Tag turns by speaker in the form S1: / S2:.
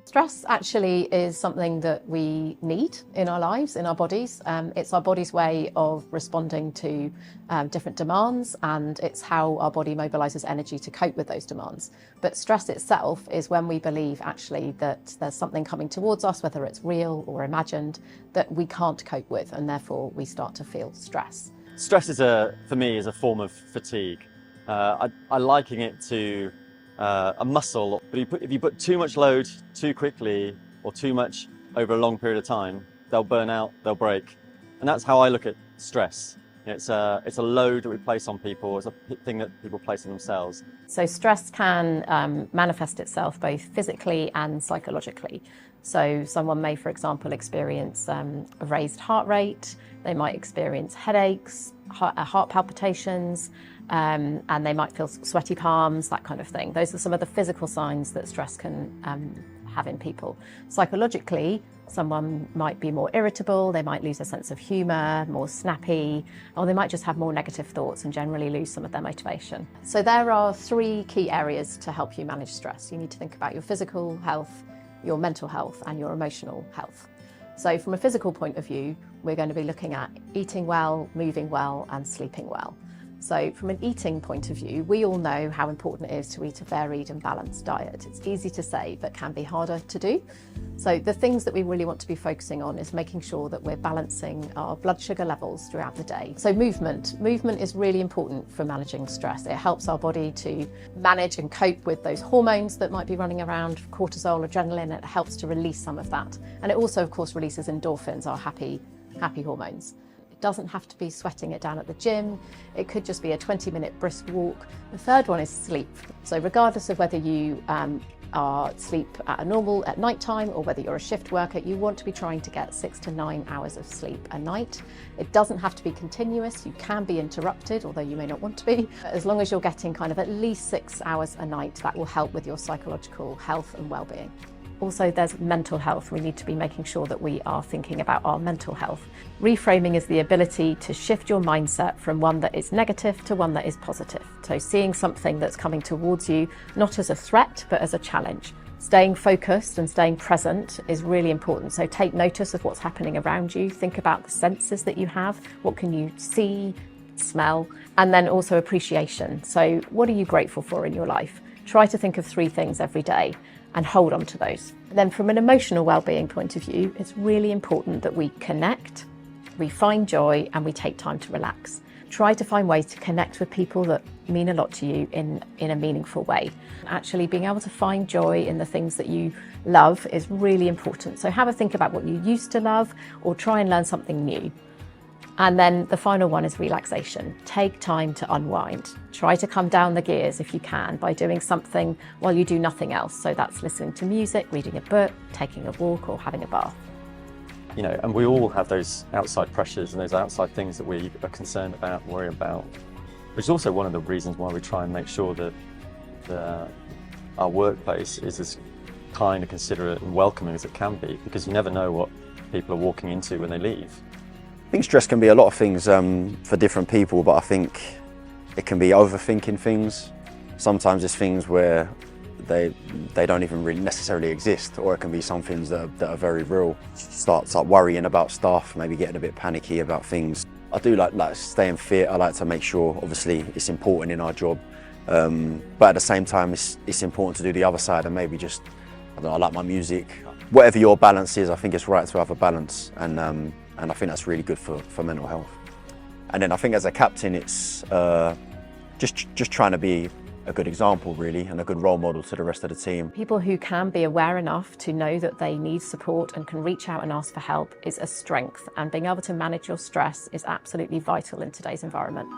S1: Stress actually is something that we need in our lives, in our bodies. It's our body's way of responding to different demands, and it's how our body mobilises energy to cope with those demands. But stress itself is when we believe actually that there's something coming towards us, whether it's real or imagined, that we can't cope with, and therefore we start to feel stress.
S2: Stress for me, is a form of fatigue. I liken it to a muscle, but if you put too much load too quickly or too much over a long period of time, they'll burn out, they'll break. And that's how I look at stress. It's a load that we place on people, it's a thing that people place on themselves.
S1: So stress can manifest itself both physically and psychologically. So someone may, for example, experience a raised heart rate, they might experience headaches, heart palpitations, and they might feel sweaty palms, that kind of thing. Those are some of the physical signs that stress can have in people. Psychologically, someone might be more irritable, they might lose a sense of humour, more snappy, or they might just have more negative thoughts and generally lose some of their motivation. So there are 3 key areas to help you manage stress. You need to think about your physical health, your mental health, and your emotional health. So from a physical point of view, we're going to be looking at eating well, moving well, and sleeping well. So from an eating point of view, we all know how important it is to eat a varied and balanced diet. It's easy to say, but can be harder to do. So the things that we really want to be focusing on is making sure that we're balancing our blood sugar levels throughout the day. So movement is really important for managing stress. It helps our body to manage and cope with those hormones that might be running around, cortisol, adrenaline. It helps to release some of that. And it also, of course, releases endorphins, our happy hormones. Doesn't have to be sweating it down at the gym. It could just be a 20-minute brisk walk. The third one is sleep. So regardless of whether you are sleep at night time or whether you're a shift worker, you want to be trying to get 6 to 9 hours of sleep a night. It doesn't have to be continuous. You can be interrupted, although you may not want to be. As long as you're getting kind of at least 6 hours a night, that will help with your psychological health and well-being. Also, there's mental health. We need to be making sure that we are thinking about our mental health. Reframing is the ability to shift your mindset from one that is negative to one that is positive. So seeing something that's coming towards you, not as a threat, but as a challenge. Staying focused and staying present is really important. So take notice of what's happening around you. Think about the senses that you have. What can you see, smell? And then also appreciation. So what are you grateful for in your life? Try to think of 3 things every day and hold on to those. And then from an emotional well-being point of view, it's really important that we connect, we find joy, and we take time to relax. Try to find ways to connect with people that mean a lot to you in a meaningful way. Actually being able to find joy in the things that you love is really important. So have a think about what you used to love, or try and learn something new. And then the final one is relaxation. Take time to unwind. Try to come down the gears if you can by doing something while you do nothing else. So that's listening to music, reading a book, taking a walk, or having a bath.
S2: You know, and we all have those outside pressures and those outside things that we are concerned about, worry about. Which is also one of the reasons why we try and make sure that our workplace is as kind and considerate and welcoming as it can be, because you never know what people are walking into when they leave.
S3: I think stress can be a lot of things for different people, but I think it can be overthinking things. Sometimes it's things where they don't even really necessarily exist, or it can be some things that are very real. Start worrying about stuff, maybe getting a bit panicky about things. I do like staying fit. I like to make sure, obviously, it's important in our job, but at the same time, it's important to do the other side and maybe just, I don't know, I like my music. Whatever your balance is, I think it's right to have a balance, and I think that's really good for mental health. And then I think as a captain, it's just trying to be a good example, really, and a good role model to the rest of the team.
S1: People who can be aware enough to know that they need support and can reach out and ask for help is a strength, and being able to manage your stress is absolutely vital in today's environment.